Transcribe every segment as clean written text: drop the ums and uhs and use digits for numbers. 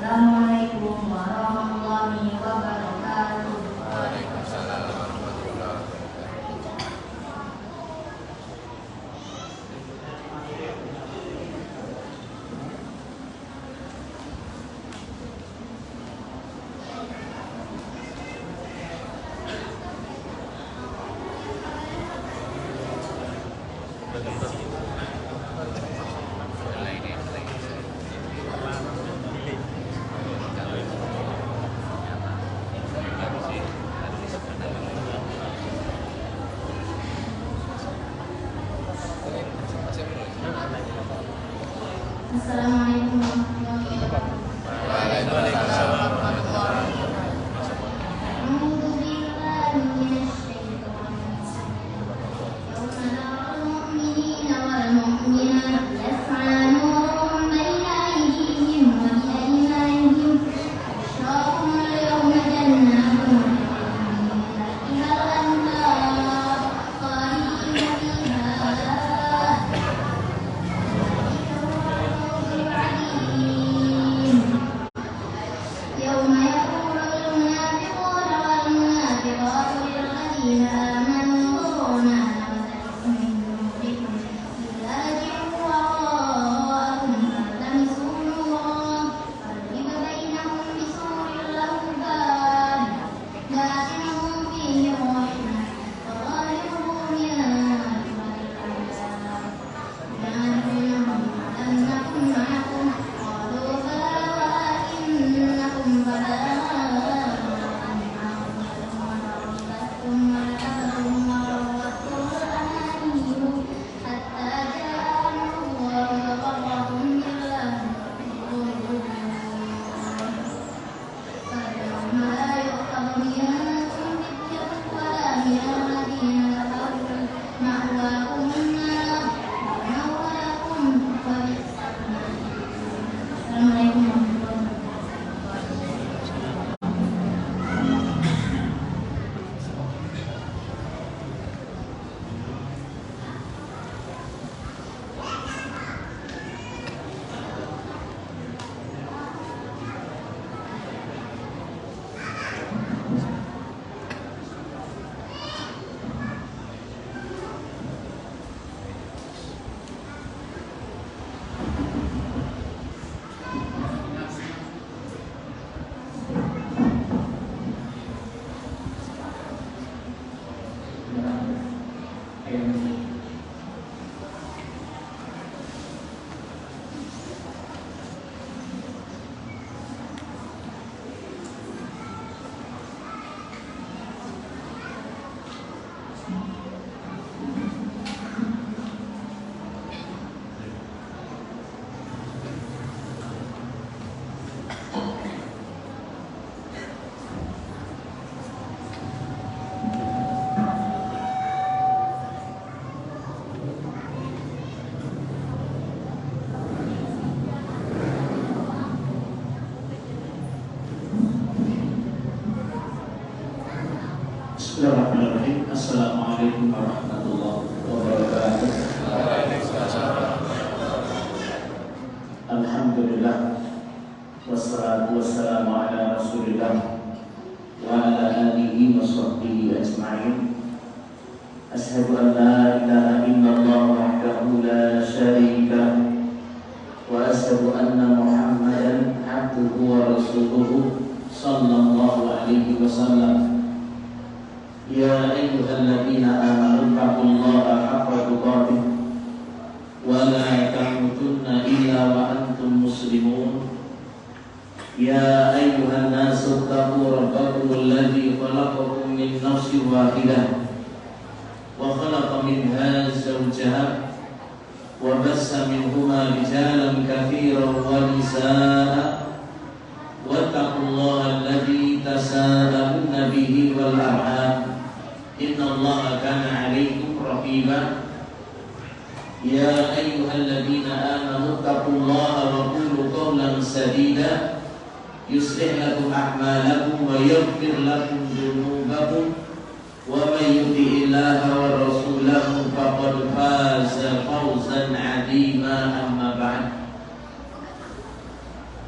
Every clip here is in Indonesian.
Assalamualaikum warahmatullahi wabarakatuh. Waalaikumsalam warahmatullahi Bismillahirrahmanirrahim. Assalamualaikum warahmatullahi wabarakatuh. Alhamdulillah, wassalatu wassalamu ala rasulillah wa ala alihi wa sahbihi ajma'in. Ashhadu an la ilaha illallah wahdahu la syarika wa ashhadu anna Muhammadan abduhu wa rasuluhu sallallahu alaihi wasallam. Ya ayyuhalladzina amanu taqullaha haqqa tuqatih wa la tamutunna illa wa antum muslimun. Ya ayyuhan nasu taqu rabbakum alladzi khalaqakum min nafsin wahidah wa khalaqa minha zawjaha wa bassa minhuma rijalan katsiran wa nisaa wattaqullaha alladzi tasaaluna bihi wal arham innallaha kana 'alaikum raqiba. Ya ayyuhalladzina amanu taqullaha wa qulu qawlan sadida yuslih lakum a'malakum wa yaghfir lakum dhunubakum wa may yuti'illaha wa rasulahu faqad faza fawzan 'azima. Amma ba'd.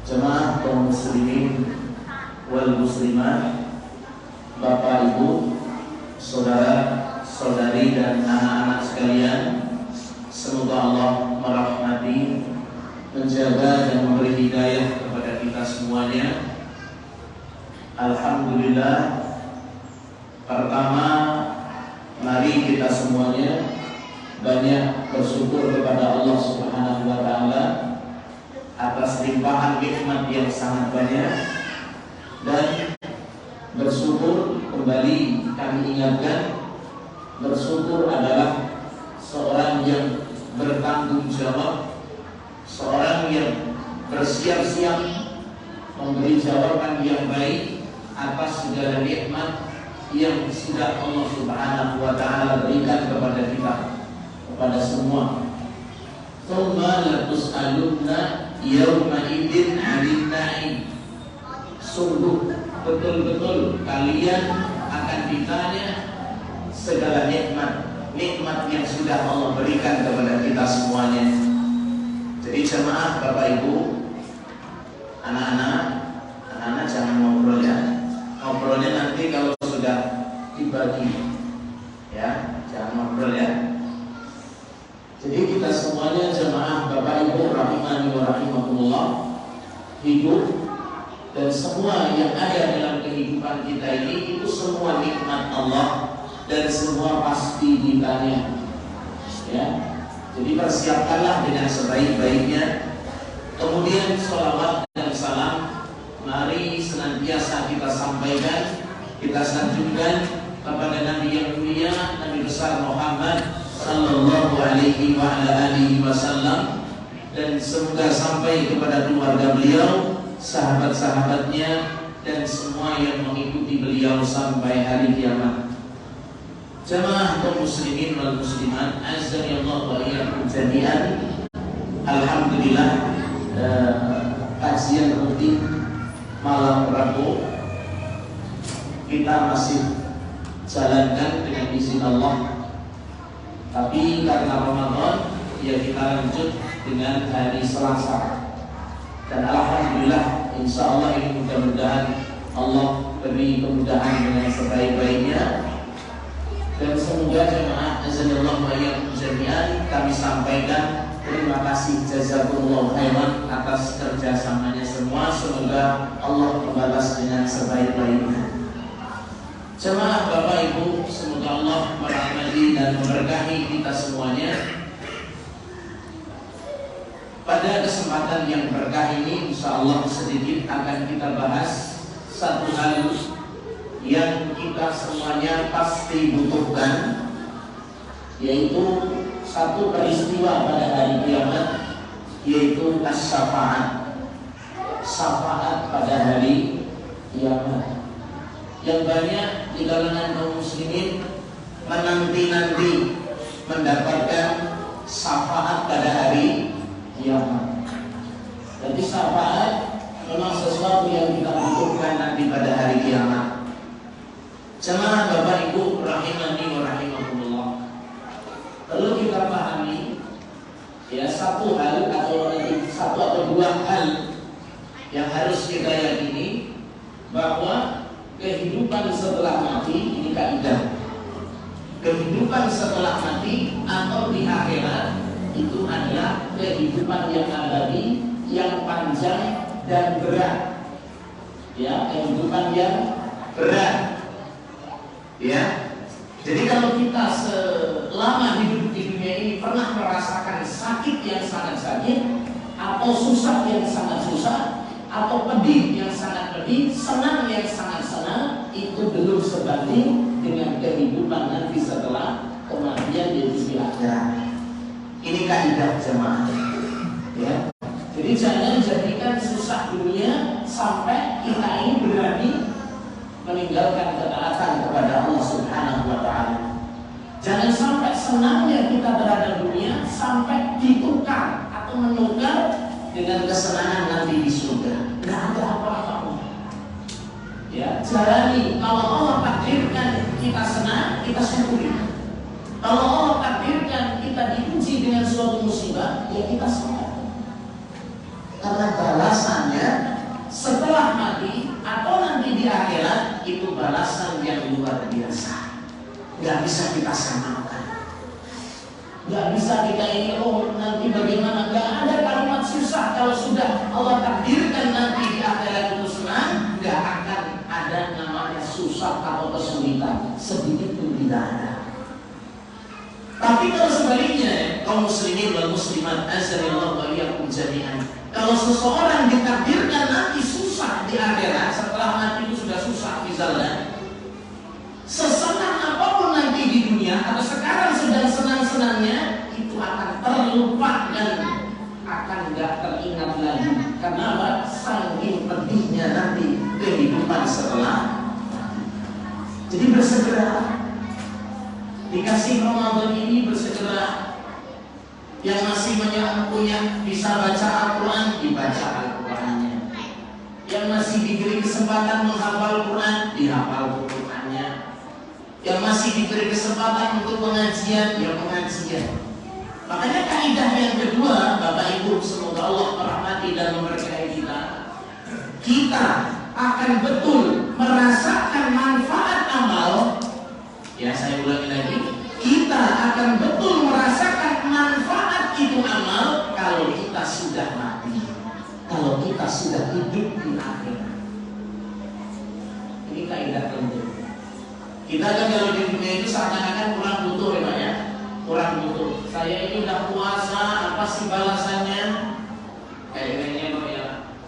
Jemaah kaum muslimin wal muslimat, Bapak Ibu, saudara, saudari dan anak-anak sekalian, semoga Allah merahmati, menjaga dan memberi hidayah kepada kita semuanya. Alhamdulillah. Pertama, mari kita semuanya banyak bersyukur kepada Allah Subhanahu wa taala atas limpahan nikmat yang sangat banyak, dan bersyukur kembali kami ingatkan, bersyukur adalah seorang yang bertanggung jawab, seorang yang bersiap-siap memberi jawaban yang baik atas segala nikmat yang sudah Allah Subhanahu wa taala berikan kepada kita, kepada semua. Tsumma latus'alunna yauma idzin 'anil na'im. Sungguh betul-betul kalian akan ditanya segala nikmat yang sudah Allah berikan kepada kita semuanya. Jadi jemaah, Bapak Ibu, anak-anak jangan ngobrol ya. Ngobrolnya nanti kalau sudah dibagi, ya, jangan ngobrol ya. Jadi kita semuanya jemaah Bapak Ibu rahimani wa rahimakumullah, hidup dan semua yang ada dalam kehidupan kita ini itu semua nikmat Allah dan semua pasti ditanya. Ya. Jadi persiapkanlah dengan sebaik-baiknya. Kemudian sholawat dan salam mari senantiasa kita sampaikan, kita sanjungkan kepada Nabi yang mulia, Nabi besar Muhammad sallallahu alaihi wa ala alihi wasallam, dan semoga sampai kepada keluarga beliau, sahabat-sahabatnya, dan semua yang mengikuti beliau sampai hari kiamat. Jemaah kaum muslimin wal muslimat, azza Allah wa iyyakum jami'an. Alhamdulillah, kajian rutin malam Rabu kita masih jalankan dengan izin Allah. Tapi karena Ramadan, ya kita lanjut dengan hari Selasa. Dan alhamdulillah, insya Allah ini mudah-mudahan Allah beri kemudahan dengan sebaik-baiknya. Dan semoga jemaah azanillah wa iyyakum jami'an, kami sampaikan terima kasih jazakumullah khairan atas kerjasamanya semua. Semoga Allah membalas dengan sebaik-baiknya. Jemaah Bapak Ibu, semoga Allah merahmati dan memberkahi kita semuanya. Pada kesempatan yang berkah ini, insya Allah sedikit akan kita bahas satu hal yang kita semuanya pasti butuhkan, yaitu satu peristiwa pada hari kiamat, yaitu as-syafaat. Syafaat pada hari kiamat yang banyak di kalangan kaum muslimin menanti-nanti mendapatkan syafaat pada hari kiamat. Jadi syafaat memang sesuatu yang kita butuhkan nanti pada hari kiamat. Jemaah Bapak Ibu rahimani wa rahimakumullah, perlu kita pahami ya satu hal atau dua hal yang harus kita yakini, bahwa kehidupan setelah mati ini kaidah. Kehidupan setelah mati atau di akhirat itu adalah kehidupan yang abadi, yang panjang dan berat. ya, kehidupan yang berat. Ya, jadi kalau kita selama hidup di dunia ini pernah merasakan sakit yang sangat sakit, atau susah yang sangat susah, atau pedih yang sangat pedih, senang yang sangat senang, itu belum sebanding dengan kehidupan nanti setelah kematian yaitu di akhirat. Ini kaidah jemaah. Ya. Jadi jangan jadikan susah dunia sampai kita ini berani meninggalkan ketaatan kepada Allah Subhanahu wa taala. Jangan sampai senangnya kita berada dunia sampai ditukar atau menukar dengan kesenangan nanti di surga. Tidak ada apa-apa. Ya, jalani. Kalau Allah takdirkan kita senang, kita syukuri. Kalau Allah takdirkan kita diuji dengan suatu musibah, ya kita sabar. Karena balasannya setelah mati atau nanti di akhirat itu balasan yang luar biasa. Gak bisa kita samakan. Gak bisa kita ini nanti bagaimana. Gak ada kalimat susah. Kalau sudah Allah takdirkan nanti di akhirat itu senang, gak akan ada namanya susah atau kesulitan. Sedikit pun tidak ada. Tapi kalau sebaliknya, kaum muslimin wal muslimat azanillahu wa iyyakum jami'an. Kalau seseorang ditakdirkan nanti susah di akhirat, setelah mati itu sudah susah misalnya, sesenang apapun nanti di dunia atau sekarang sedang senang-senangnya, itu akan terlupakan, akan nggak teringat lagi. Karena apa? Saking pedihnya nanti kehidupan setelah. Jadi bersegera. Dikasih Ramadan ini bersegera. Yang masih punya bisa baca Al-Quran, dibaca Al-Qurannya. Yang masih diberi kesempatan menghafal Quran, dihafal Qurannya. Yang masih diberi kesempatan untuk pengajian, ya pengajian. Makanya kaidah yang kedua, Bapak Ibu, semoga Allah merahmati dan memberkahi kita. Kita akan betul merasakan manfaat amal. Ya, saya ulangi lagi. Kita akan betul merasakan manfaat itu amal kalau kita sudah mati, kalau kita sudah hidup di akhirat. Ini kaidah penting. Kita kan kalau di dunia itu seakan-akan kurang butuh ya Pak ya, kurang butuh. Saya ini udah puasa, apa sih balasannya? Kayaknya Pak ya,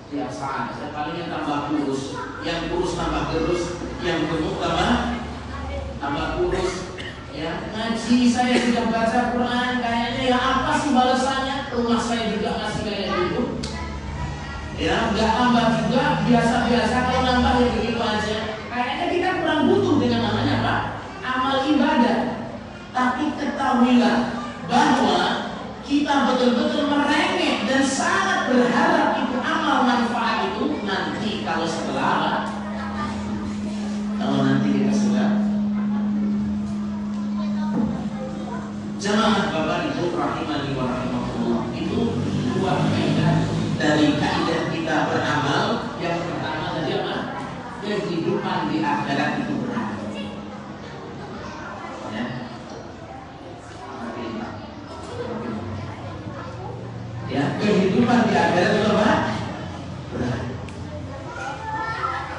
biasa. Saya palingnya tambah kurus, yang kurus tambah gerus, yang gemuk tambah kurus. Ya, ngaji saya sudah baca Quran, kayaknya ya apa sih balasannya? Rumah saya juga masih kayak gitu. Ya, nggak tambah juga, biasa-biasa. Kalau nambah ya begitu aja. Kayaknya kita kurang butuh dengan namanya apa? Amal ibadah. Tapi ketahuilah bahwa kita betul-betul merengek dan sangat berharap itu amal manfaat itu nanti kalau setelah, kalau nanti kita sudah. Jamaah Bapak Ibu rahimani wa rahimakumullah, itu dua kaidah dari kaidah kita beramal. Yang pertama tadi apa? Kehidupan di akhirat itu berat. Ya. Ya, kehidupan di akhirat itu apa? Berat.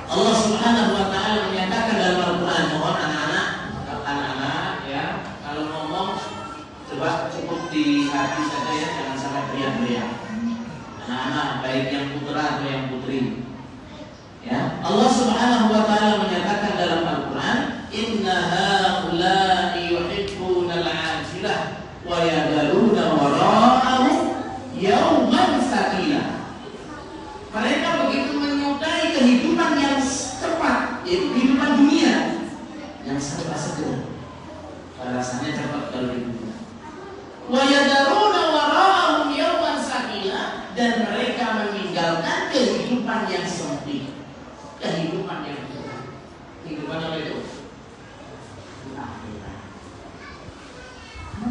Allah Subhanahu wa taala menyatakan dalam Al-Qur'an, mohon anak-anak ya, kalau ngomong coba cukup di hati saja ya, jangan sampai teriak-teriak. Anak-anak baik yang putra atau yang putri. Ya, Allah Subhanahu wa taala menyatakan dalam Al-Qur'an, "Inna haula'i yuhibbuna al-'ajilah wa yadharuna wara'ahum yawman tsaqila." Mereka begitu menyukai kehidupan yang cepat, yaitu kehidupan dunia yang serba segera. Rasanya cepat kalau di dunia. Wa yadaruna wara'ahum yawman tsaqila, dan mereka meninggalkan kehidupan yang sempit, kehidupan yang berat. Kehidupan apa itu?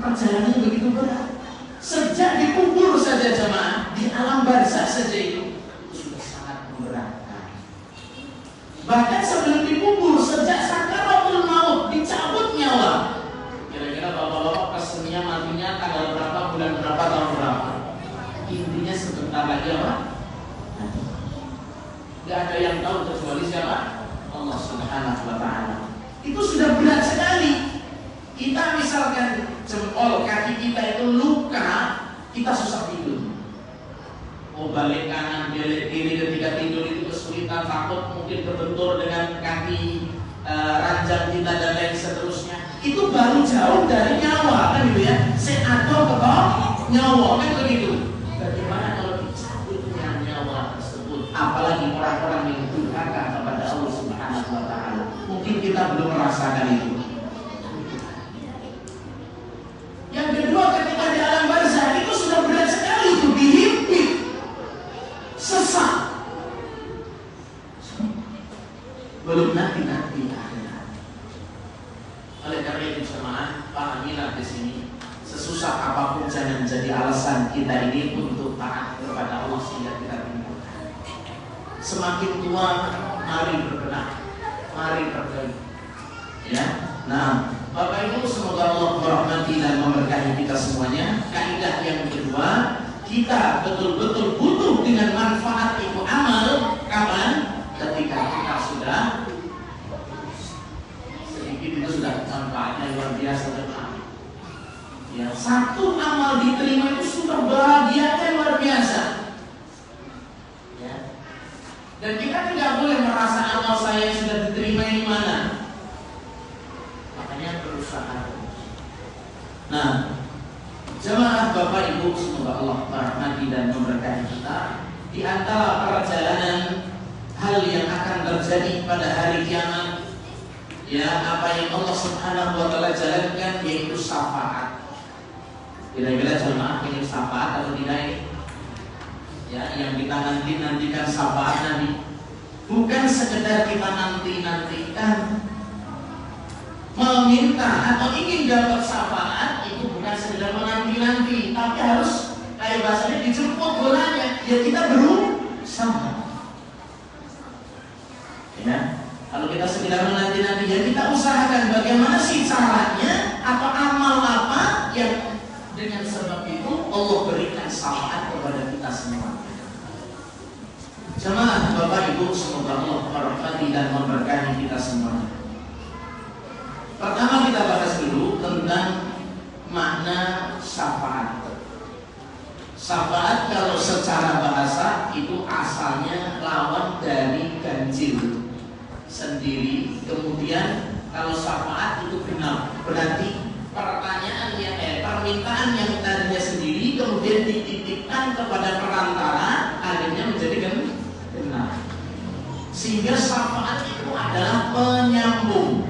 Perjalanannya begitu berat. Sejak dikubur saja jemaah, di alam barzakh saja itu sudah sangat memberatkan. Bahkan sebelum dikubur, sejak sakaratul maut, dicabut nyawa. Kira-kira bapak-bapak pesennya matinya tanggal berapa, bulan berapa, tahun berapa? Intinya sebentar lagi apa? Nggak ada yang tahu kecuali siapa? Allah Subhanahu wa Ta'ala. Itu sudah berat sekali. Kita misalkan jempol kaki kita itu luka, kita susah tidur. Mau balik kanan, balik kiri ketika tidur itu kesulitan, takut mungkin kebentur dengan kaki ranjang kita dan lain seterusnya. Itu baru jauh dari nyawa, kan gitu ya. Seado ke nyawa, kan begitu. Bagaimana kalau dicabutnya nyawa tersebut? Apalagi orang-orang yang durhaka kepada Allah Subhanahu wa Ta'ala. Mungkin kita belum merasakan itu. Yang kedua, ketika di alam barzakh itu sudah berat sekali, itu dihimpit, sesak. Belum nanti akhirat. Oleh karena itu jemaah, pahamilah di sini, sesusah apapun jangan menjadi alasan kita ini untuk taat kepada Allah sehingga kita tinggalkan. Semakin tua, mari berbenah, mari perbaiki. Ya, nah, Bapak Ibu, semoga Allah merahmati dan memberkahi kita semuanya. Kaidah yang kedua, kita betul-betul butuh dengan manfaat itu amal. Kapan? Ketika kita sudah sedikit itu sudah manfaatnya luar biasa teman. Ya, satu amal diterima itu sudah bahagianya luar biasa. Ya. Dan kita tidak boleh merasa amal saya sudah diterima di mana. Makanya berusaha. Nah, jemaah Bapak Ibu, semoga Allah merahmati dan memberkahi kita. Di antara perjalanan hal yang akan terjadi pada hari kiamat, ya, apa yang Allah Subhanahu wa Ta'ala jalankan yaitu syafaat. Kira-kira jemaah ini syafaat atau tidak? Ya, yang kita nantikan syafaat Nabi. Bukan sekedar kita nantikan meminta atau ingin dapat syafaat, itu bukan sekedar menanti-nanti, tapi harus kayak bahasanya dijemput bolanya. Ya, kita berusaha. Ya, kalau kita sekedar menanti-nanti, ya kita usahakan bagaimana sih caranya atau amal apa yang dengan sebab itu Allah berikan syafaat kepada kita semua. Jemaah Bapak Ibu, semoga Allah merahmati dan memberkahi kita semua. Pertama kita bahas dulu tentang makna syafaat. Syafaat kalau secara bahasa itu asalnya lawan dari ganjil sendiri. Kemudian kalau syafaat itu genap, berarti pertanyaan yang permintaan yang tadinya sendiri kemudian dititipkan kepada perantara, akhirnya menjadi genap. Sehingga syafaat itu adalah penyambung.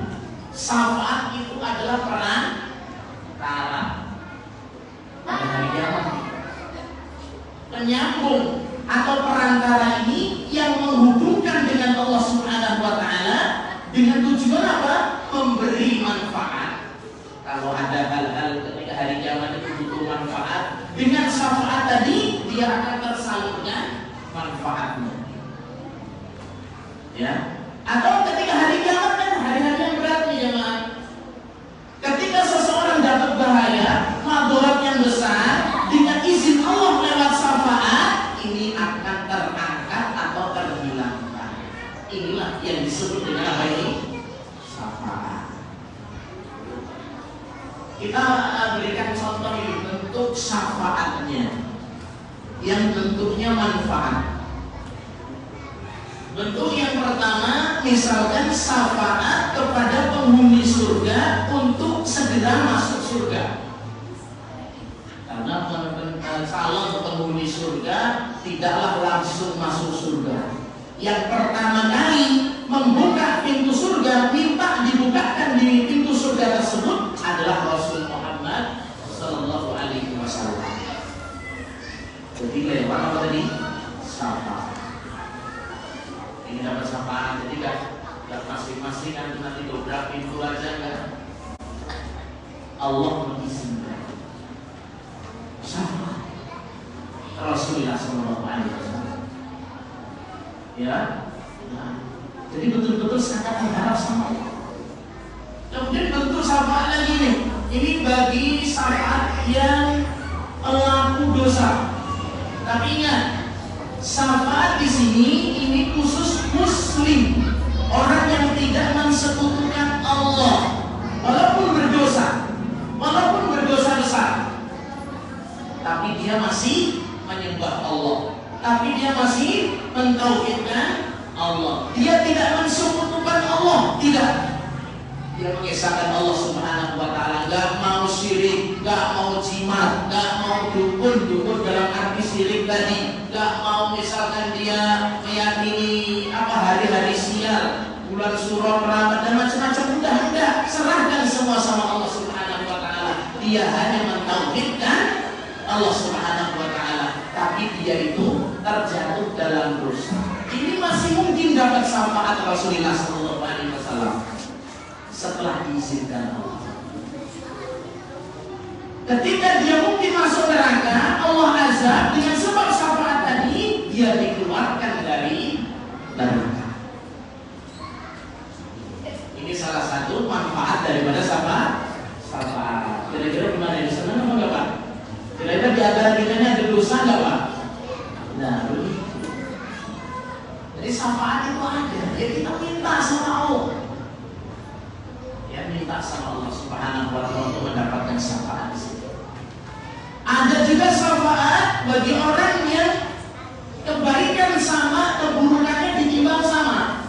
Syafaat itu adalah perantara pada hari kiamat. Penyambung atau perantara ini yang menghubungkan dengan Allah Subhanahu wa Ta'ala dengan tujuan apa? Memberi manfaat. Kalau ada hal-hal ketika hari kiamat itu butuh manfaat, dengan syafaat tadi dia akan tersalurkan manfaatnya. Ya. Atau ketika hari kiamat kan hari-hari yang berat nih jemaah. Ketika seseorang dapat bahaya, madarat yang besar, dengan izin Allah lewat syafaat, ini akan terangkat atau terhilangkan. Inilah yang disebut dengan apa ini? Syafaat. Kita berikan contoh ini bentuk syafaatnya, yang bentuknya manfaat. Bentuk yang pertama, misalkan syafaat kepada penghuni surga untuk segera masuk surga. Karena calon penghuni surga tidaklah langsung masuk surga. Yang pertama kali membuka pintu surga, minta dibukakan di pintu surga tersebut adalah Rasul Muhammad Sallallahu Alaihi Wasallam. Jadi lewat apa tadi? Syafaat. Ini dapat syafaat, jadi gak masing-masing kan nanti dobrak pintu aja kan. Allah mengizinkan syafaat Rasulullah Sallallahu Alaihi Wasallam. Ya, nah, jadi betul-betul sangat berharap sama Allah. Kemudian bentuk syafaat lagi nih. Ini bagi syafaat yang pelaku dosa. Tapi ingat, Syafaat di sini ini khusus muslim, orang yang tidak mensekutukan Allah, walaupun berdosa besar, tapi dia masih menyembah Allah, tapi dia masih mentauhidkan Allah. Dia tidak mensekutukan Allah, tidak. Dia mengesahkan Allah Subhanahu wa taala, enggak mau syirik, enggak mau jimat, enggak mau dukun dalam arti syirik tadi, enggak mau misalkan dia meyakini hari-hari sial, bulan Suro, Ramadan, macam-macam, enggak, serahkan semua sama Allah Subhanahu wa taala. Dia hanya mentauhidkan Allah Subhanahu wa taala, tapi dia itu terjatuh dalam dosa. Ini masih mungkin dapat syafaat Rasulullah sallallahu alaihi wasallam setelah diizinkan Allah. Ketika dia mungkin masuk neraka, Allah azab dengan sebab syafaat tadi, dia dikeluarkan dari neraka. Ini salah satu manfaat daripada syafaat. Kira-kira gimana ini? Senang apa enggak, Pak? Kira-kira di antara kita ini ada dosa enggak, Pak? Nah, begitu. Jadi syafaat itu ada. Ya kita minta sama Allah. Ya minta sama Allah Subhanahu wa taala untuk mendapatkan syafaat. Ada juga syafaat bagi orang yang kebaikan sama keburukannya ditimbang sama.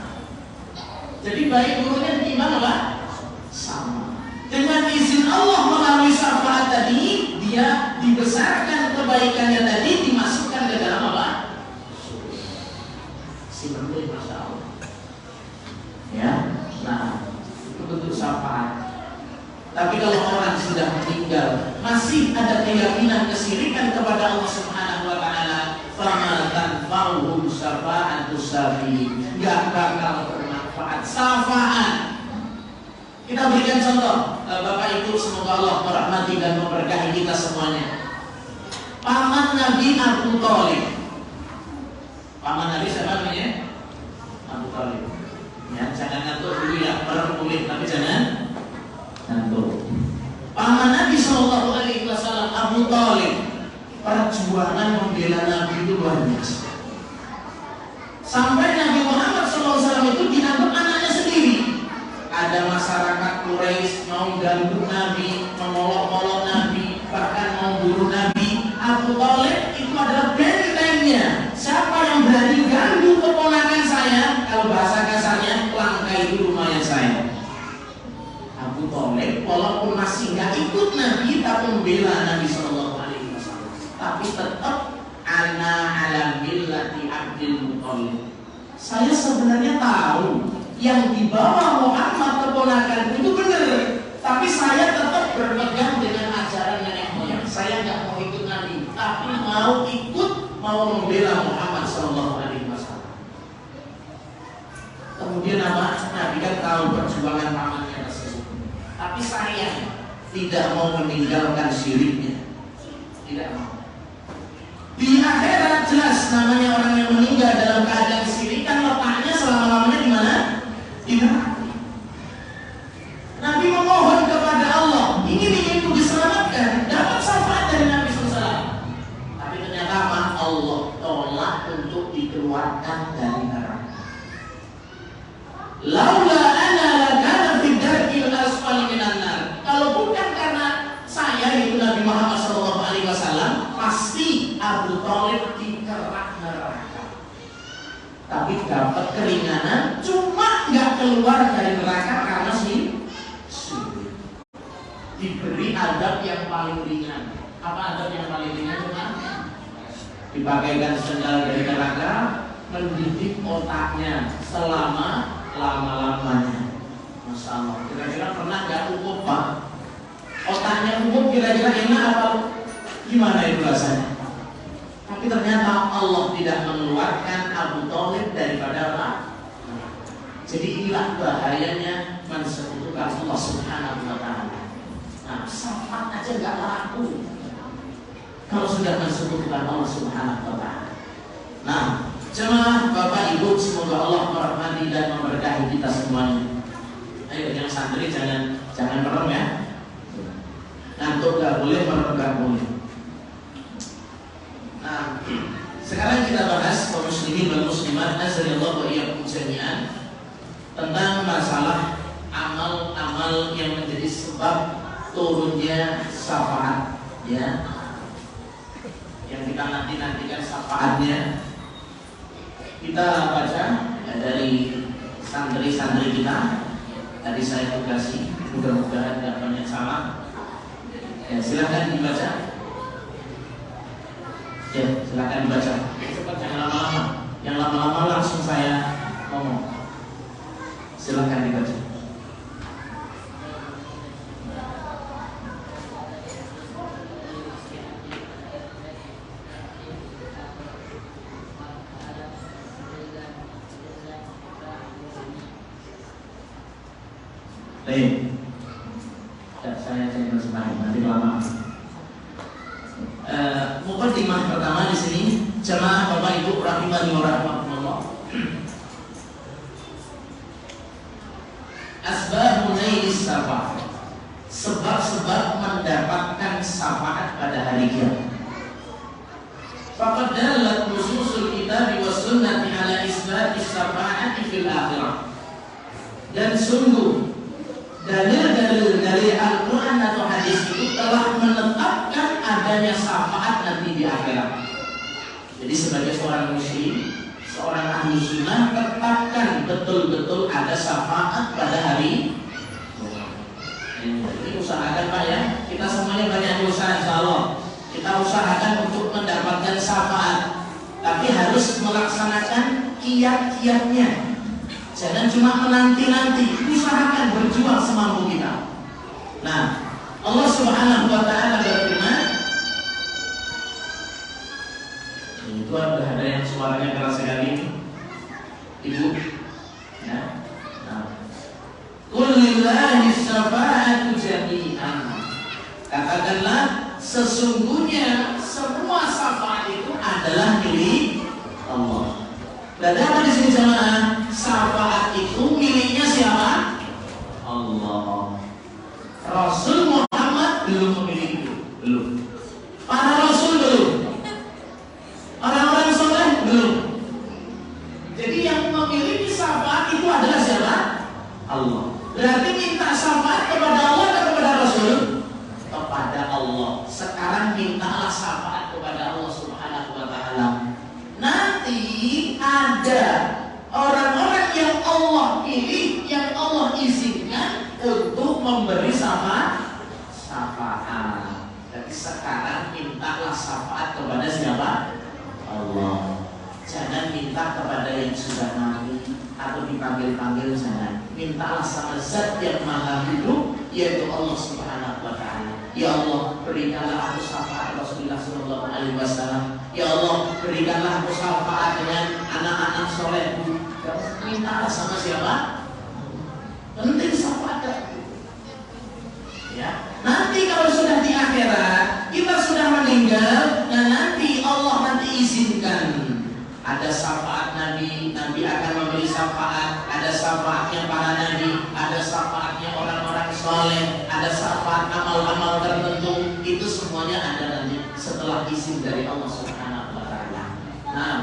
Jadi baik buruknya ditimbang apa? Sama. Dengan izin Allah melalui syafaat tadi, dia dibesarkan kebaikannya tadi, dimasukkan ke dalam apa? Si betul, Masya Allah. Ya, nah itu bentuk syafaat. Tapi kalau orang sudah meninggal, masih ada keyakinan kesyirikan kepada Allah Subhanahu wa taala, fama tanfa'uhum syafa'atus syafi'in. Enggak bakal bermanfaat syafaat. Kita berikan contoh, Bapak Ibu, semoga Allah merahmati dan memberkahi kita semuanya. Paman Nabi Abu Thalib. Paman Nabi siapa namanya? Abu Thalib. Ya, jangan ngantuk dulu ya, baru boleh, tapi jangan ngantuk. Paman Nabi Shallallahu Alaihi Wasallam Abu Thalib, perjuangan membela Nabi itu luar biasa. Sampai Nabi Muhammad SAW itu dianggap anaknya sendiri. Ada masyarakat Quraisy mau ganggu Nabi, memolok-molok Nabi, bahkan mau bunuh Nabi. Abu Thalib itu adalah bentengnya. Siapa yang berani ganggu keponakan saya, kalau bahasa kasarnya, langkai dulu mayat saya. Abu Thalib walaupun masih nggak ikut Nabi, tapi membela Nabi Shallallahu Alaihi Wasallam. Tapi tetap ana ala millati Abdul Muthalib. Saya sebenarnya tahu yang dibawa Muhammad keponakan itu benar, tapi saya tetap berpegang dengan ajaran nenek moyang. Saya nggak mau ikut Nabi, tapi mau ikut, mau membela Muhammad Shallallahu Alaihi Wasallam. Kemudian apa? Nabi kan tahu perjuangan pamannya tersebut, tapi sayang tidak mau meninggalkan syiriknya, tidak mau. Di akhirat jelas namanya orang yang meninggal dalam keadaan syirik kan letaknya selama-lamanya di mana? Di neraka. Nabi memohon kepada Allah, ingin diselamatkan, dapat syafaat dari Nabi SAW. Tapi ternyata Allah tolak untuk dikeluarkan dari neraka. Laula ana lakana fid darkil asfali minan nar. Kalau bukan karena saya itu Nabi Muhammad SAW, pasti Abu Thalib dikerak neraka. Tapi dapat keringanan, cuma nggak keluar dari neraka karena syirik. Diberi adab yang paling ringan. Apa adab yang paling ringan? Dipakaikan sendal dari neraka, mendidik otaknya selama lama-lamanya. Masya Allah. Kira-kira pernah nggak umum, Pak? Otaknya umum kira-kira enak apa? Gimana itu rasanya? Tapi ternyata Allah tidak mengeluarkan Abu Thalib daripada apa? Jadi inilah bahayanya mensekutukan Allah Subhanahu wa taala. Nah, syafaat aja nggak laku kalau sudah mensekutukan Allah Subhanahu wa taala. Nah, jemaah Bapak Ibu, semoga Allah merahmati dan memberkahi kita semuanya. Ayo yang santri jangan merem ya. Ngantuk nggak boleh, merem nggak boleh. Nah, Sekarang kita bahas kaum muslimin dan muslimat azanillahu wa iyyakum jami'an tentang masalah amal-amal yang menjadi sebab turunnya syafaat, ya, yang kita nantikan syafaatnya. Kita baca dari santri-santri kita. Tadi saya tugasi, mudah-mudahan tidak banyak salah. Ya, silakan dibaca. Ya, silakan dibaca. Cepat, jangan lama-lama. Yang lama-lama langsung saya ngomong. Silakan dibaca. Baik. Saya bersembahkan nanti lama. Muqaddimah pertama di sini, jemaah Bapak Ibu rahimani wa rahimakumullah. Asbabun nailis syafaat. Sebab-sebab mendapatkan syafaat pada hari kiamat. Faqad dallat nususul kitab wa sunnati ala isbati syafaati fil akhirah. Dan sungguh dalil-dalil dari Al-Quran atau hadis itu telah menetapkan adanya syafaat nanti di akhirat. Jadi sebagai seorang muslim, seorang ahli sunnah, tetapkan betul-betul ada syafaat pada hari. Jadi usahakan Pak ya, kita semuanya banyak usaha insyaallah. Kita usahakan untuk mendapatkan syafaat, tapi harus melaksanakan kiat-kiatnya. Jangan cuma menanti-nanti, usahakan berjuang semampu kita. Nah, Allah Subhanahu wa ta'ala berfirman, itu ada yang suaranya keras sekali ini, Ibu. Ya. Nah, qul lillahi syafa'atu jami'an. Katakanlah sesungguhnya semua syafaat itu adalah milik Allah. Dan apa di sini jemaah? Syafaat itu miliknya siapa? Allah. Rasul Muhammad belum memiliki itu, belum. Para rasul belum. Orang-orang soleh belum. Jadi yang memiliki syafaat itu adalah siapa? Allah. Berarti minta syafaat kepada Allah atau kepada Rasul? Kepada Allah. Sekarang mintalah syafaat kepada Allah Subhanahu wa ta'ala. Nanti ada orang-orang yang Allah pilih, yang Allah izinkan untuk memberi syafaat. Jadi sekarang mintalah syafaat kepada siapa? Allah. Jangan minta kepada yang sudah mati atau dipanggil-panggil, jangan. Mintalah sama Zat yang Maha Hidup, yaitu Allah Subhanahu wa ta'ala. Ya Allah, berikanlah aku syafaat Rasulullah sallallahu alaihi wasallam. Ya Allah, berikanlah aku syafaat dengan anak-anak solehku. Mintalah sama siapa? Penting syafaat. Ya. Nanti kalau sudah di akhirat, kita sudah meninggal, dan nanti Allah nanti izinkan ada syafaat Nabi, Nabi akan memberi syafaat, ada syafaatnya para Nabi, ada syafaatnya orang-orang soleh, ada syafaat amal-amal tertentu. Itu semuanya ada nanti setelah izin dari Allah Subhanahu wa ta'ala. Nah,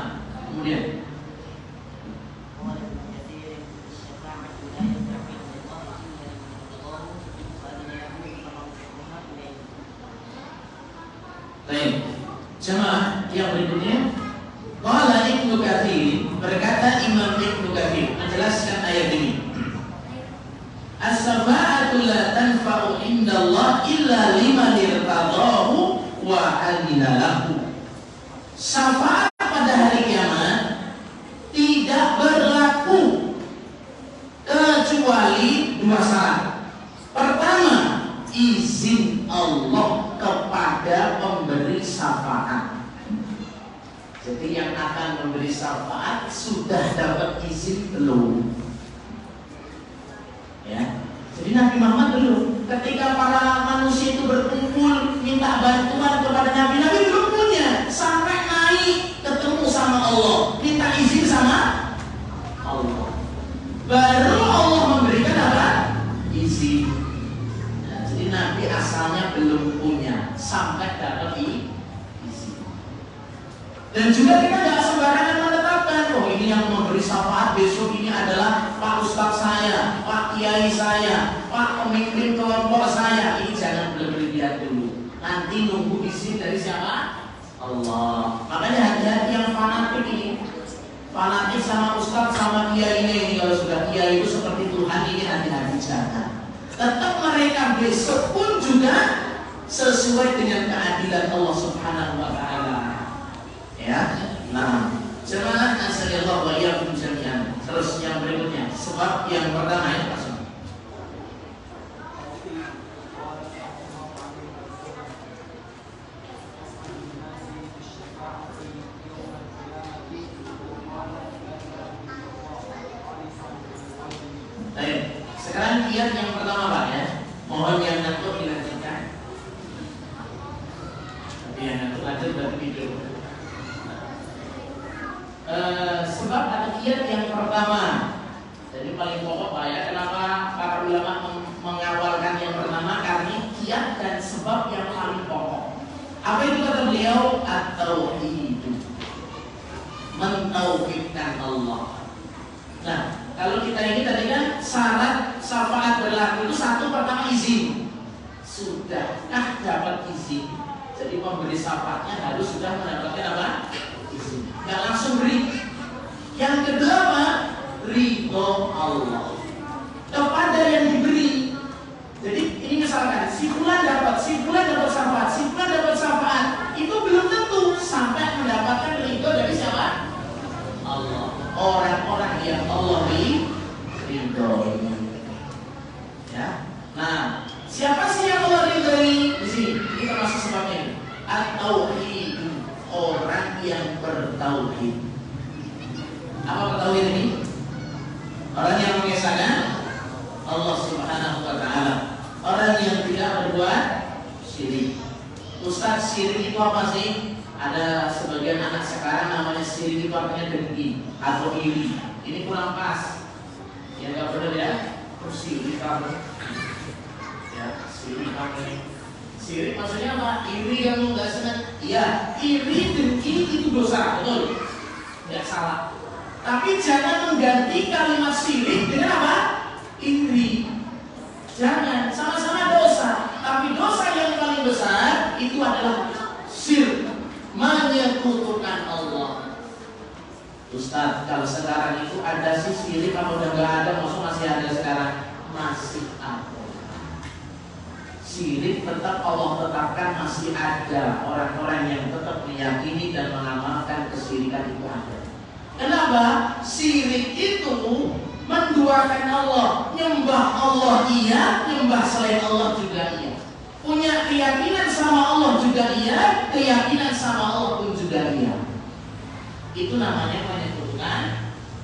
kemudian baik, jemaah yang berikutnya, qala Ibnu Katsir, berkata Imam Ibnu Katsir menjelaskan ayat ini. As-syafa'atu la tanfa'u indallah illa liman irtadahu wa adina lahu. Syafaat pada hari kiamat tidak berlaku kecuali dua syarat. Pertama, izin Allah kepada pemberi syafaat. Jadi yang akan memberi syafaat sudah dapat izin belum? Ya. Jadi Nabi Muhammad belum. Ketika para manusia itu berkumpul minta bantuan kepada Nabi, Nabi belum punya. Sampai naik ketemu sama Allah, minta izin sama Allah. Baru Allah memberikan apa? Izin. Nah, jadi Nabi asalnya belum punya sampai dapat izin. Dan juga kita nggak sembarangan menetapkan, oh ini yang memberi syafaat besok ini adalah Pak Ustadz saya, Pak Kiai saya, Pak pemimpin kelompok saya. Ini jangan berlebihan dulu. Nanti nunggu izin dari siapa? Allah. Makanya hati-hati yang fanatik ini. Fanatik sama Ustadz sama Kiai ini. Kalau sudah Kiai itu seperti Tuhan, ini hati-hati jangan. Tetap mereka besok pun juga sesuai dengan keadilan Allah Subhanahu wa Ta'ala. Ya, nah, jemaah nasallallahu wa iyyakum jami'an. Terus yang berikutnya, sebab yang pertama ya, Pak. Baik, sekarang kiat yang pertama Pak ya. Mohon yang ngantuk dilanjutkan. Tapi yang ngantuk lanjut berarti video. Sebab ada kiat yang pertama. Jadi paling pokok Pak ya. Kenapa para ulama mengawalkan yang pertama? Karena kiat dan sebab yang paling pokok. Apa itu kata beliau? At-tauhid. Mentauhidkan Allah. Nah, kalau kita ini tadi kan syarat syafaat berlaku itu satu, pertama izin. Sudahkah dapat izin? Jadi pemberi syafaatnya harus sudah mendapatkan apa? Izin. Nggak langsung beri. Yang kedua apa? Ridho Allah kepada yang diberi. Jadi ini misalkan si fulan dapat syafaat, itu belum tentu sampai mendapatkan ridho dari siapa? Allah. Orang-orang yang Allah ridhoi. Ya. Nah, siapa sih yang Allah ridhoi? Di sini ini termasuk sebabnya. At-tauhid, orang yang bertauhid. Apa bertauhid ini? Orang yang mengesahkan Allah Subhanahu wa Ta'ala. Orang yang tidak berbuat syirik. Ustaz, syirik itu apa sih? Ada sebagian anak sekarang namanya syirik itu artinya dengki atau iri. Ini kurang pas. Ya nggak benar ya. Terus syirik kamu. Ya syirik kamu. Syirik maksudnya apa? Iri yang nggak senang. Iya, iri dengki itu dosa, betul? Nggak salah. Tapi jangan mengganti kalimat syirik dengan apa? Iri. Jangan, sama-sama dosa. Tapi dosa yang paling besar itu adalah syirik, menyekutukan Allah. Ustaz, kalau sekarang itu ada sih syirik, apa udah nggak ada? Maksud masih ada sekarang? Masih ada. Syirik tetap Allah tetapkan masih ada. Orang-orang yang tetap meyakini dan mengamalkan kesyirikan itu ada. Kenapa? Syirik itu menduakan Allah, nyembah Allah iya, nyembah selain Allah juga iya. Punya keyakinan sama Allah juga iya, keyakinan sama Allah pun juga iya. Itu namanya menyekutukan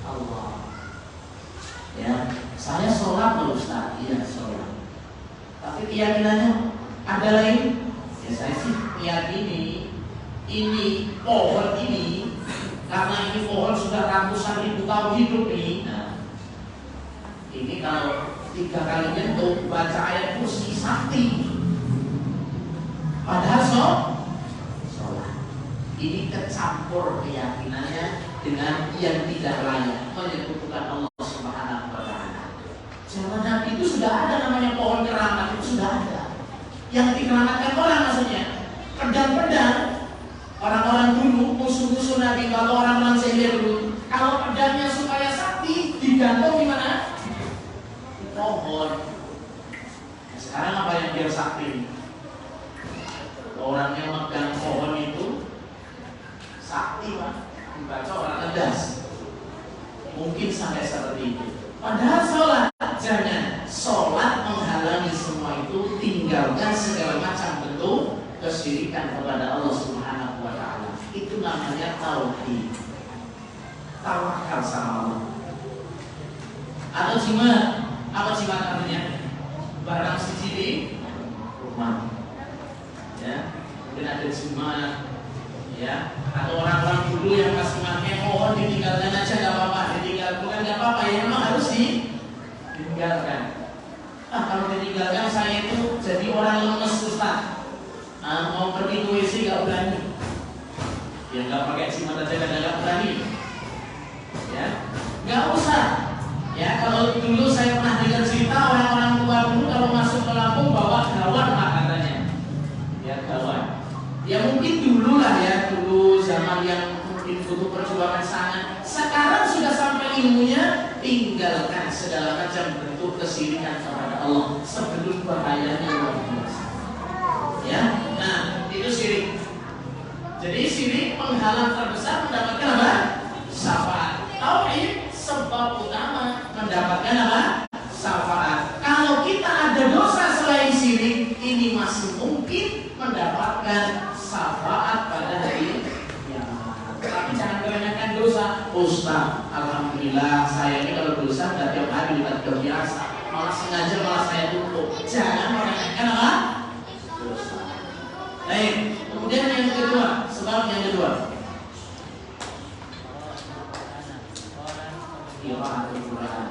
Allah. Ya, saya sholat loh Ustaz, iya sholat. Tapi keyakinannya ada lain. Ya saya sih meyakini ini pohon ini, karena ini pohon sudah ratusan ribu tahun hidup nih. Nah, ini kalau 3 kali nyentuh baca ayat kursi sakti. Padahal sholat. Ini kecampur keyakinannya dengan yang tidak layak, menyekutukan Allah Subhanahu wa Ta'ala. Zaman Nabi itu sudah ada namanya pohon keramat, itu sudah ada. Yang dikeramatkan orang maksudnya pedang-pedang. Orang-orang dulu, musuh-musuh Nabi, kalau orang-orang sihir dulu, kalau pedangnya supaya sakti, digantung di mana? Di pohon. Nah, sekarang apa yang biar sakti? Orang yang megang pohon itu sakti, Pak. Dibaca orang ngedas. Mungkin sampai seperti itu. Padahal sholat, jangan. Sholat menghalangi semua itu, tinggalkan segala macam bentuk kesyirikan kepada Allah Subhanahu wa Ta'ala. Itu namanya tauhid. Tawakal sama Allah. Atau jimat. Apa jimat artinya? Barang suci di rumah. Ya, mungkin ada jimat. Ya, atau orang-orang dulu yang pas memakai pohon ditinggalkan aja nggak apa-apa, ditinggal bukan nggak apa-apa ya, memang harus ditinggalkan. Kalau ditinggalkan saya itu jadi orang lemes Ustaz. Mau pergi ke WC gak berani. Ya nggak pakai jimat aja kadang nggak berani. Ya, nggak usah. Ya kalau dulu saya pernah dengar cerita orang-orang tua dulu kalau masuk ke Lampung bawa gawat lah katanya. Ya gawat. Ya mungkin dulu lah ya, dulu zaman yang mungkin butuh perjuangan sangat. Sekarang sudah sampai ilmunya, tinggalkan segala macam bentuk kesyirikan kepada Allah sebelum bahayanya luar biasa. Ya, nah itu syirik. Jadi syirik penghalang terbesar mendapatkan apa? Syafaat. Tauhid sebab utama mendapatkan apa? Syafaat. Kalau kita ada dosa selain syirik, ini masih mungkin mendapatkan syafaat pada hari kiamat. Tapi jangan kebanyakan dosa. Ustaz, alhamdulillah saya ini kalau dosa tidak tiap hari tidak terbiasa. Malah sengaja malah saya tutup. Jangan kebanyakan apa? Dosa. Baik. Kemudian yang kedua, sebab yang kedua. Qiraatul Quran.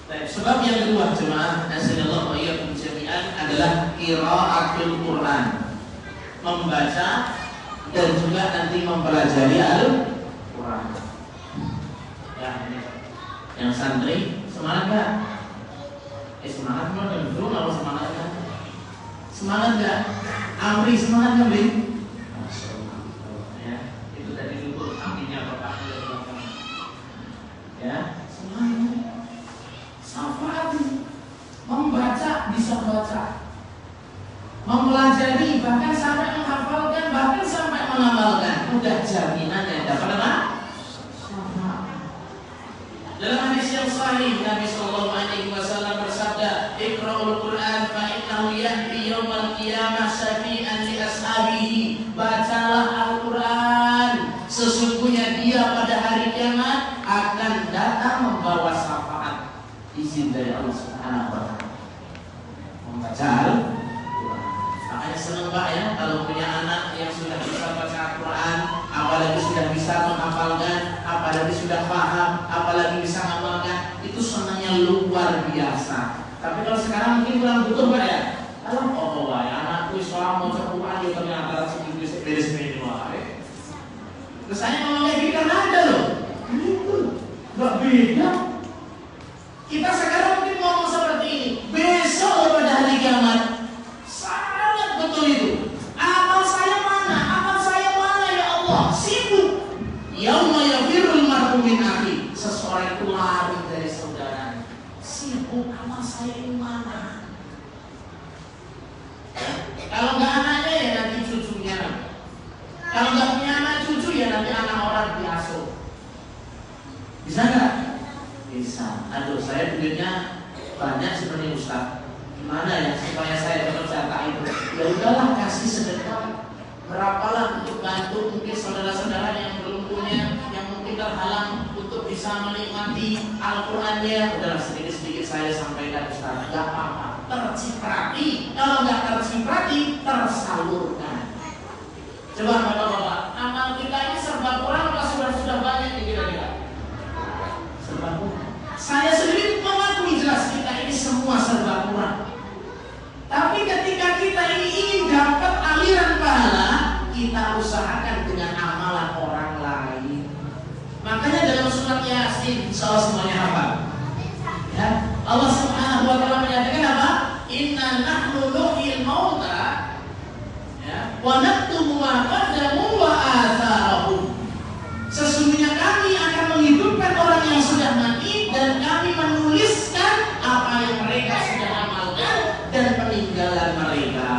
Sebab yang kedua jemaah nasallallahu wa iyyakum jami'an adalah qiraatul Quran. Membaca dan juga nanti mempelajari Al-Quran. Ya, ini. Yang santri semangat enggak? Semangat enggak? Dulu enggak semangat kan? Semangat enggak? Amri semangat enggak, Bing? Ya, itu tadi dulu aminnya Bapak ya, semangat. Syafaat membaca bisa baca, mempelajari bahkan sampai menghafalkan, bahkan sampai mengamalkan, udah jaminannya dapat apa? Syafaat. Dalam hadis yang sahih Nabi sallallahu alaihi wasallam bersabda, "Iqra'ul Qur'an fa innahu yahdi yaumal qiyamah syafi'an li ashabihi." Bacalah Al-Qur'an, sesungguhnya dia pada hari kiamat akan datang membawa syafaat. Izin dari Allah Subhanahu wa taala. Membaca Al-Qur'an. Makanya senang Pak ya kalau punya anak yang sudah bisa baca Al-Qur'an, apalagi sudah bisa menghafalkan, apalagi sudah paham, apalagi bisa mengamalkan, itu senangnya luar biasa. Tapi kalau sekarang mungkin kurang butuh Pak ya. Kalau wae anakku sekolah mau Al-Qur'an ya ternyata segitu beres-beres wae. Terus saya ngomong kayak gitu karena ada loh. Itu enggak beda. Kita sekarang mungkin ngomong seperti ini, besok pada hari kiamat sangat betul itu. Amal saya mana ya Allah? Sibuk. Yauma yafirrul mar'u min akhi. Seseorang itu lari dari saudara. Sibuk, amal saya ini mana? Kalau nggak anaknya ya nanti cucunya. Kalau nggak punya anak cucu ya nanti anak orang diasuh. Bisa nggak? Bisa. Aduh, saya duitnya banyak seperti Ustaz. Gimana ya supaya saya dapat jatah itu? Ya udahlah, kasih sedekah. Berapalah untuk bantu mungkin saudara-saudara yang belum punya, yang mungkin terhalang untuk bisa menikmati Al-Qur'annya. Udahlah sedikit-sedikit saya sampaikan Ustaz. Gak apa-apa. Terciprati. Kalau nggak terciprati, tersalurkan. Coba Bapak-bapak, amal kita ini serba kurang apa sudah banyak nih kira-kira? Serba kurang. Saya sendiri mengakui jelas kita ini semua serba kurang. Tapi ketika kita ini ingin dapat aliran pahala, kita usahakan dengan amalan orang lain. Makanya dalam surat Yasin, insyaallah semuanya hafal. Ya, Allah Subhanahu wa taala menyatakan apa? Inna nahnu nuhyil mauta wa naktubu ma qaddamu wa atharahum. Sesungguhnya kami akan menghidupkan orang yang sudah mati dan kami menuliskan apa yang mereka sudah amalkan dan peninggalan mereka.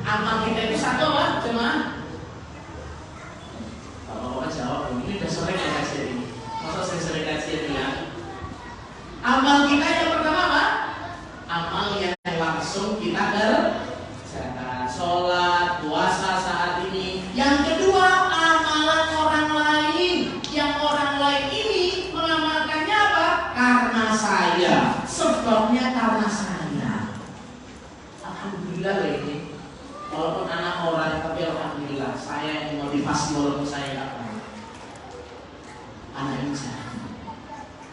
Amal kita itu satu apa? Cuma Bapak jawab, ini udah sering ya kajian ini. Masa sering kajian ya? Amal kita yang pertama apa? Amal yang langsung kita kerjakan, sholat, puasa saat ini. Yang kedua, amalan orang lain. Yang orang lain ini mengamalkannya apa? Karena saya. Sebabnya karena saya. Alhamdulillah loh ini. Walaupun anak orang, tapi alhamdulillah saya yang motivasi walaupun saya nggak pernah. Anak ini saya,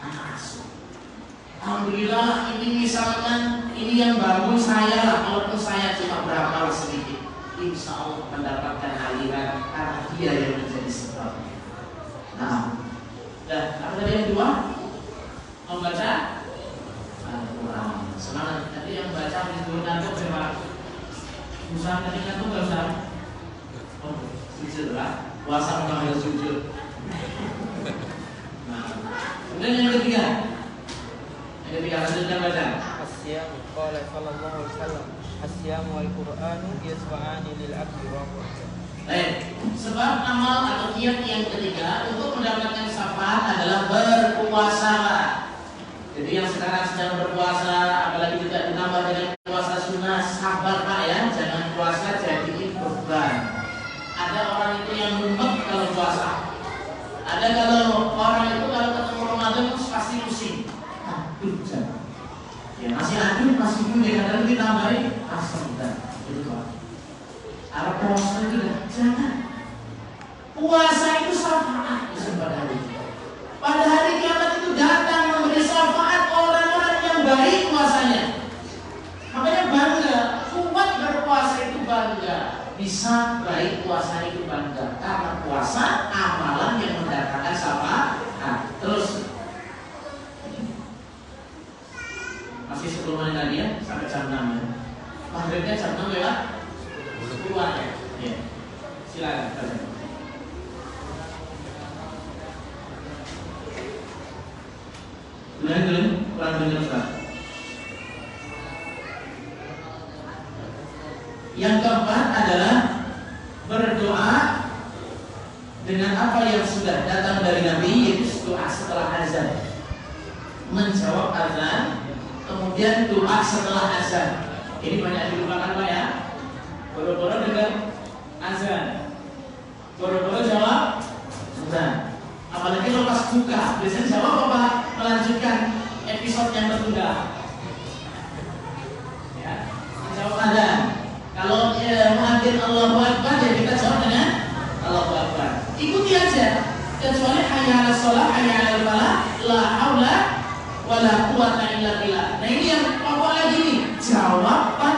anak asuh. Alhamdulillah. yang bangun saya lah, walaupun saya cuma beramal sedikit, insya Allah mendapatkan aliran karena dia yang menjadi sebab. Nah, dan apa tadi yang kedua? Membaca Al-Quran. Semangat. Tadi yang baca itu ngantuk berapa? Usaha tadi ngantuk nggak usah. Oh, sujud lah. Puasa memang harus sujud. Nah, kemudian yang ketiga. Yang ketiga lanjutkan baca. As-siyam qala sallallahu alaihi wasallam as-siyam wal Qur'anu yasfa'ani lil abdi wa Baik, sebab amal atau kiat yang ketiga untuk mendapatkan syafaat adalah berpuasa. Jadi yang sekarang sedang berpuasa, apalagi tidak ditambah dengan puasa sunnah, sabar Pak ya, jangan puasa jadiin beban. Ada orang itu yang mumet kalau puasa. Ada kalau orang itu kalau ketemu Ramadan pasti pusing. Aduh, ya masih aduh, masih punya kadang ditambahin asam dan itu Pak. Arab puasa itu jangan. Puasa itu syafaat pada hari. Pada hari kiamat itu datang memberi syafaat orang-orang yang baik puasanya. Makanya bangga, kuat berpuasa itu bangga, bisa baik puasa itu bangga. Karena puasa amalan yang mendatangkan syafaat. Nah, terus masih 10 menit lagi ya, sampai jam 6 ya. Maghribnya jam 6 lewat 10 ya. Ya. Silakan baca. Belum, kurang dengar Ustaz. Yang keempat adalah berdoa dengan apa yang sudah datang dari Nabi, yaitu doa setelah azan. Menjawab azan, kemudian doa setelah azan. Ini banyak dilupakan Pak ya. Boro-boro dengar azan, boro-boro jawab azan. Apalagi lo pas buka, biasanya jawab apa? Melanjutkan episode yang tertunda. Ya, jawab azan. Kalau muadzin Allahu Akbar, ya kita jawab dengan Allahu Akbar. Ikuti aja. Kecuali hayya 'alas shalah, hayya 'alal falah, la haula wala quwwata illa billah. Nah ini yang pokok lagi nih, jawaban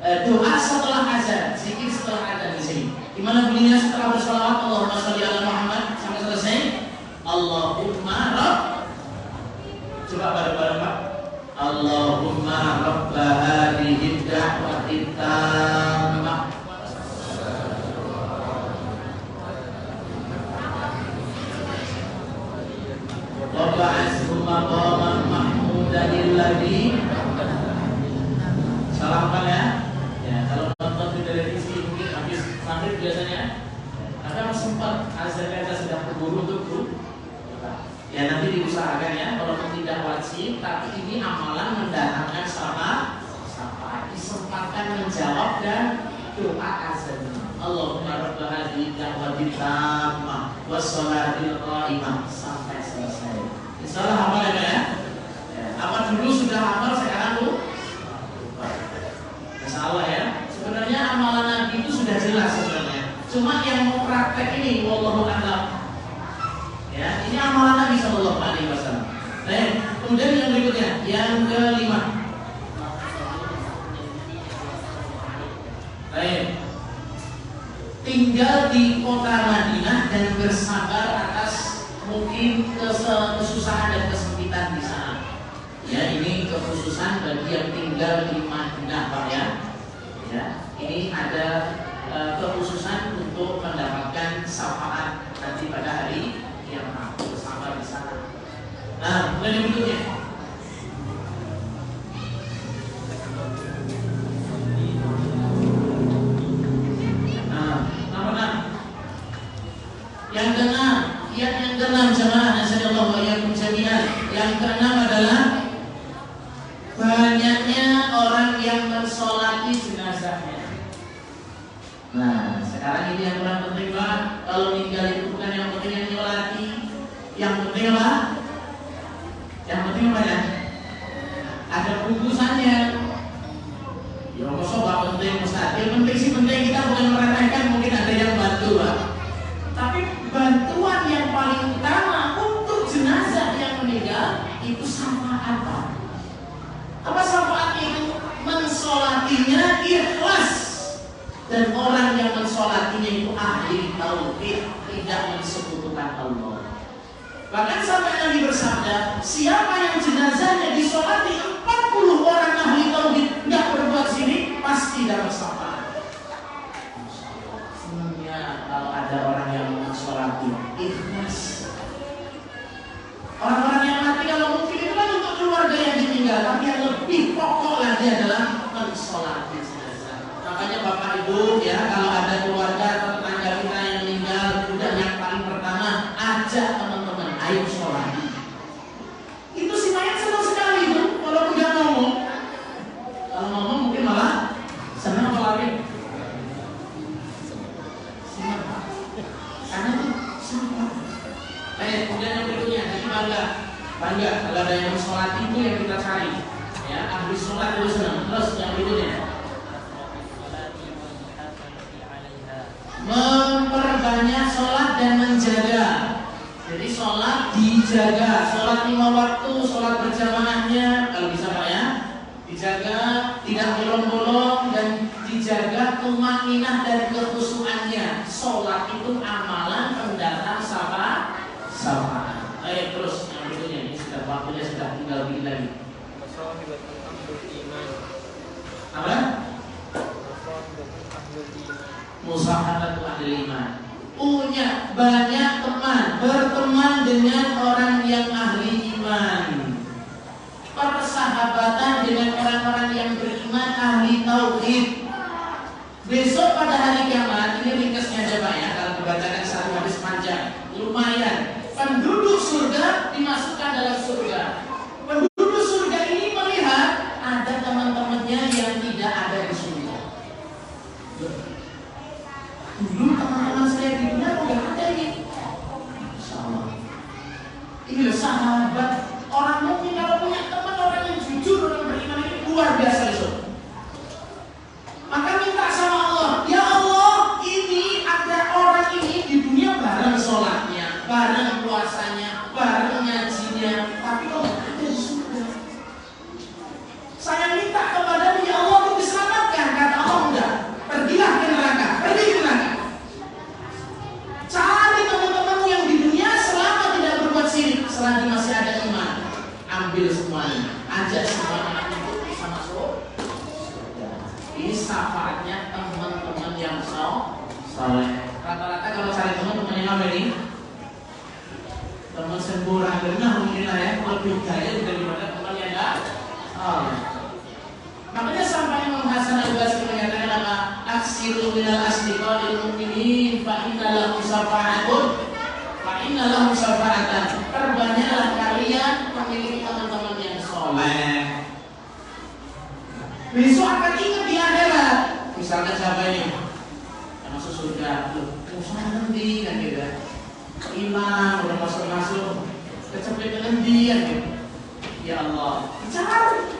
doa setelah azan, zikir setelah azan di sini. Di mana bunyinya setelah bersolawat Allahumma sholli ala Muhammad sampai selesai. Allahumma rabb. Coba bareng-bareng Pak. Allahumma rabb hadhihi da'wati tammah wa ba'athu maqaman mahmudan alladhi. Salam Pak ya. Ya, kalau nonton di televisi mungkin habis maghrib biasanya. Ada sempat azan sudah berburu untuk grup. Ya nanti diusahakan ya, walaupun tidak wajib, tapi ini amalan mendatangkan syafaat. Disempatkan menjawab dan doa azan. Allahumma rabb hadhihi da'wati tammah wassalatil qa'imah sampai selesai. Insyaallah hafal ya. Apa dulu sudah hafal, sekarang tuh Insyaallah ya. Sebenarnya amalan Nabi itu sudah jelas sebenarnya. Cuma yang mau praktek ini wallahu a'lam. Ya, ini amalan Nabi sallallahu alaihi wasallam. Baik, kemudian yang berikutnya, yang kelima. Baik. Tinggal di kota Madinah dan bersabar atas mungkin kesusahan dan kesempitan di sana. Ya, ini kekhususan bagi yang tinggal di Madinah, Pak ya. Ya, ini ada kekhususan untuk mendapatkan syafaat nanti pada hari yang bersabar di sana. Nah, kemudian yang berikutnya. Yang keenam, kiat yang keenam jemaah nasallallahu wa iyyakum jami'an. Yang keenam adalah banyaknya orang yang mensolati jenazahnya. Nah, sekarang ini yang kurang penting Pak. Kalau meninggal itu bukan yang penting yang nyolati. Yang penting apa? Yang penting apa ya? Ada bungkusannya. Ya kok gak penting Ustaz. Yang penting sih penting, kita bukan meremehkan, mungkin ada yang bantu Pak. Tapi bantuan yang paling utama untuk jenazah yang meninggal itu syafaat Pak. Apa syafaatnya itu? ikhlas, dan orang yang mensolatinya itu ahli tauhid, tidak mensekutukan Allah. Bahkan sampai Nabi bersabda, siapa yang jenazahnya disolati 40 orang ahli tauhid nggak berbuat syirik, pasti dapat syafaat. Senangnya kalau ada orang yang mensolati ikhlas. Orang-orang yang mati kalau mungkin itu kan untuk keluarga yang ditinggal, tapi yang lebih pokok lagi adalah mensolati jenazah. Makanya Bapak Ibu ya, kalau ada keluarga atau tetangga kita yang meninggal, udah yang paling pertama ajak teman-teman, ayo sholat. Itu si mayat senang sekali itu, kalau udah ngomong. Kalau ngomong mungkin malah senang apa lari? Senang, karena itu senang. Kemudian yang berikutnya, jadi bangga kalau ada yang sholat itu yang kita cari. Ya, ahli sholat itu senang. Terus yang berikutnya, memperbanyak sholat dan menjaga. Jadi sholat dijaga, sholat 5 waktu, sholat berjamaahnya kalau bisa Pak ya, dijaga, tidak bolong-bolong, dan dijaga tumaninah dan kekhusyuannya. Sholat itu amalan pendatang syafaat. Ayo terus yang berikutnya, ini sudah waktunya sudah tinggal dikit lagi. Apa? Musahabatu ahli iman. Punya banyak teman, berteman dengan orang yang ahli iman. Persahabatan dengan orang-orang yang beriman, ahli tauhid. Besok pada hari kiamat, ini ringkasnya aja Pak ya, kalau dibacakan satu hadis panjang, lumayan. Penduduk surga dimasukkan dalam surga. Penduduk surga ini melihat ada teman-temannya yang tidak ada di surga. Dulu teman-teman saya di dunia nggak ada ini. Sama. Ini loh sahabat. Orang mukmin kalau punya teman orang yang jujur, orang beriman ini luar biasa itu. Maka minta sama Allah, ya Allah, ini ada orang ini di dunia bareng sholatnya, bareng puasanya, bareng ngajinya, tapi kok nggak ada di surga. Saya minta kepada ya Allah untuk diselamatkan. Kata Allah enggak, pergilah ke neraka, pergi ke neraka. Cari teman-teman yang di dunia selama tidak berbuat syirik, selagi masih ada iman, ambil semuanya, ajak semuanya untuk bisa masuk. Ini syafaatnya teman-teman yang soleh. Rata-rata kalau cari teman-teman yang apa ini? Teman semburan benar mungkin lah ya, lebih gaya daripada teman yang enggak. Makanya sampai Imam Hasan Al-Basri menyatakan apa? Aksiru minal asdiqalil mu'minin fa inna lahum syafa'atun fa inna lahum syafa'atan. Perbanyaklah kalian memiliki teman-teman yang soleh. Besok akan ingat di akhirat. Misalkan siapa ini yang masuk surga, usaha nanti kan gitu. Imam udah masuk kecepet nanti kan gitu. Ya Allah, cari.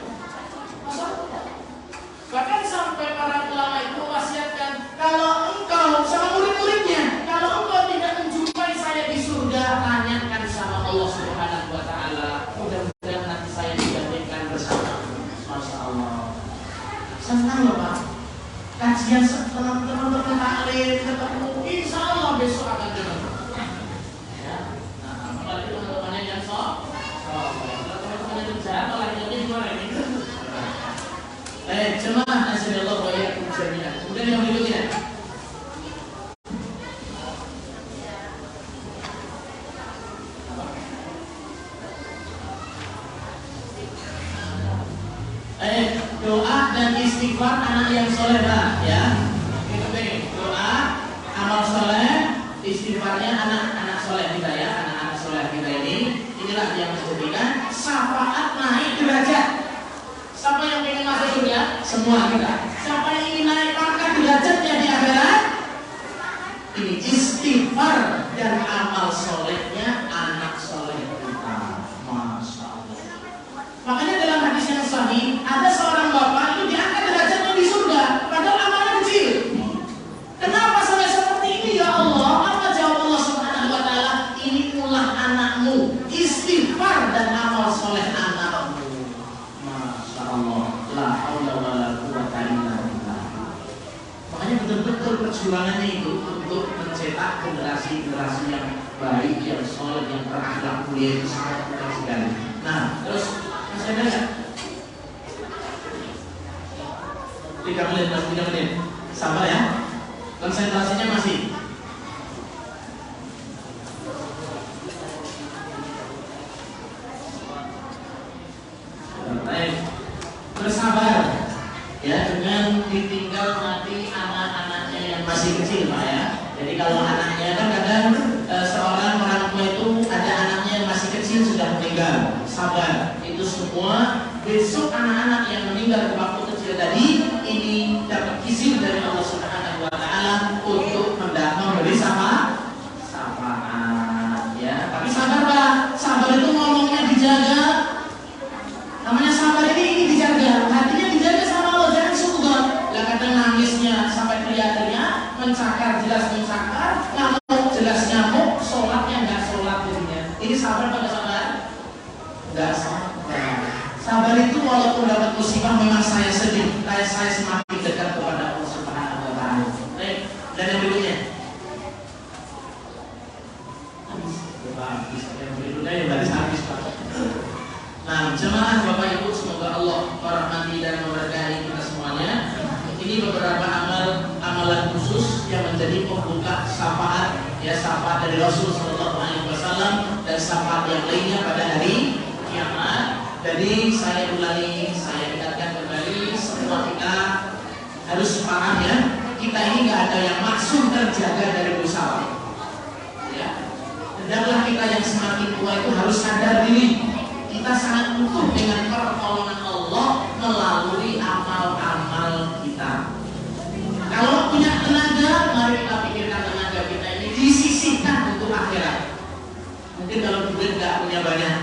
Bahkan sampai para ulama itu wasiatkan, kalau engkau sama murid-muridnya, kalau engkau tidak menjumpai saya di surga, tanyakan sama Allah Subhanahu wa taala. Mudah-mudahan nanti saya digantikan bersama. Masya Allah. Senang loh Pak. Kajian teman-teman taklim ketemu, insya Allah besok akan ketemu. Ya. Nah, apalagi teman-temannya yang teman-teman yang jahat, malah ini gimana ini? Jemaah nasional wa iyyakum jami'an. Kemudian yang berikutnya, doa dan istighfar anak yang soleh ya. Itu penting. Doa, amal soleh, istighfarnya anak-anak soleh kita ya, anak-anak soleh kita ini. Inilah yang menjadikan syafaat naik derajat. Siapa yang ingin masuk surga? Semua kita. Siapa yang ingin naik pangkat derajatnya di akhirat? Ini istighfar dan amal solehnya anak soleh kita. Masya Allah. Makanya dalam hadis yang sahih ada seorang bapak itu diangkat derajatnya di surga, padahal amalnya kecil. Kenapa sampai seperti ini ya Allah? Apa jawab Allah Subhanahu wa taala? Ini ulah anakmu, istighfar dan amal soleh anakmu. Masya Allah. La haula wala quwwata illa billah. Makanya betul-betul perjuangannya itu untuk mencetak generasi-generasi yang baik, yang solid, yang berakhlak mulia itu sangat penting sekali. Nah, terus masih ada nggak? 3 menit, masih 3 menit. Sabar ya. Konsentrasinya masih. Baik. Bersabar ya dengan ditinggal mati anak-anaknya yang masih kecil, Pak ya. Jadi kalau anaknya kan kadang seorang orang tua itu ada anaknya yang masih kecil sudah meninggal. Sabar. Itu semua besok anak-anak yang meninggal waktu kecil tadi ini dapat izin dari Allah Subhanahu wa taala untuk memberi syafaat ya. Tapi sabar, Pak. Sabar itu ngomongnya dijaga. Namanya sabar ini dijaga. Hatinya dijaga sama Allah, jangan sungguh. Lah kadang nangisnya sampai teriak-teriak, mencakar jelas mencakar, ngamuk jelas ngamuk, sholatnya enggak sholat jadinya. Ini sabar pada sabar? Enggak sabar. Sabar itu walaupun dapat musibah memang saya sedih, saya semakin dekat kepada Allah Subhanahu wa taala. Baik, dan yang berikutnya. Habis. Yang berikutnya yang baris habis, Pak. Nah, jemaah Bapak Ibu, semoga Allah merahmati dan memberkahi kita semuanya. Ini beberapa amalan khusus yang menjadi pembuka syafaat, ya, syafaat dari Rasul Sallallahu Alaihi Wasallam dan syafaat yang lainnya pada hari kiamat. Jadi saya ulangi, saya ingatkan kembali, semua kita harus paham ya, kita ini nggak ada yang maksud terjaga dari dosa. Ya, hendaklah kita yang semakin tua itu harus sadar diri. Kita sangat butuh dengan pertolongan Allah melalui amal-amal kita. Kalau punya tenaga, mari kita pikirkan tenaga kita ini disisihkan untuk akhirat. Mungkin kalau duit nggak punya banyak,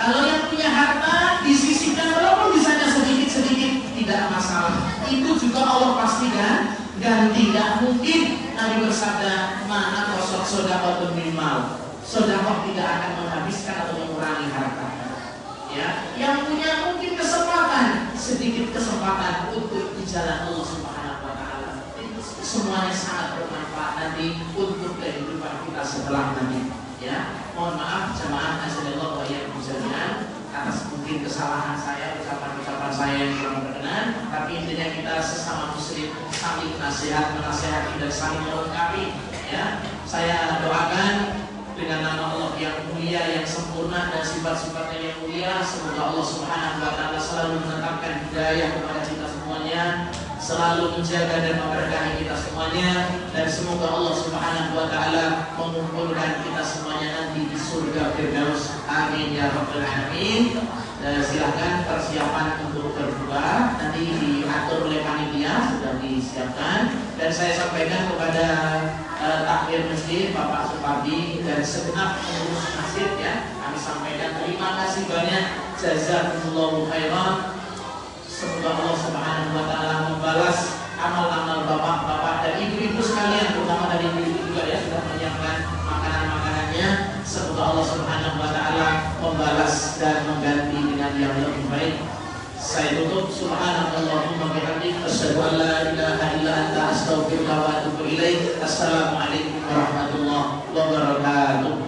kalau yang punya harta disisihkan walaupun misalnya sedikit-sedikit tidak masalah. Itu juga Allah pastikan dan tidak mungkin Nabi bersabda ma'at wasot sodaqatun minimal. Sedekah tidak akan menghabiskan atau mengurangi harta. Ya, yang punya mungkin kesempatan, sedikit kesempatan untuk di jalan Allah Subhanahu wa taala. Itu semuanya sangat bermanfaat nanti untuk kehidupan kita setelah nanti. Ya, mohon maaf jemaah nasadallahu wa iyyakum jami'an atas mungkin kesalahan saya, ucapan-ucapan saya yang kurang berkenan, tapi intinya kita sesama muslim saling menasihati dan saling melengkapi. Ya, saya doakan dengan nama Allah yang mulia, yang sempurna dan sifat-sifatnya yang mulia, semoga Allah Subhanahu wa taala selalu menetapkan hidayah kepada kita semuanya, selalu menjaga dan memberkahi kita semuanya, dan semoga Allah Subhanahu wa taala mengumpulkan kita semuanya nanti di surga Firdaus. Amin ya rabbal alamin. Silahkan persiapan untuk berdoa nanti diatur oleh panitia, sudah disiapkan, dan saya sampaikan kepada takmir masjid Bapak Supardi dan segenap pengurus masjid, ya, kami sampaikan terima kasih banyak, jazakumullahu khairan. Semoga Allah Subhanahu wa taala membalas amal-amal bapak-bapak dan ibu-ibu sekalian, terutama dari ibu-ibu juga ya, sudah menyiapkan makanan-makanannya. Semoga Allah Subhanahu wa taala membalas dan mengganti dengan yang lebih baik. Saya tutup, subhanallahumma bihamdik, asyhadu an la ilaha illa anta, astaghfiruka wa atubu ilaik. Assalamualaikum warahmatullahi wabarakatuh.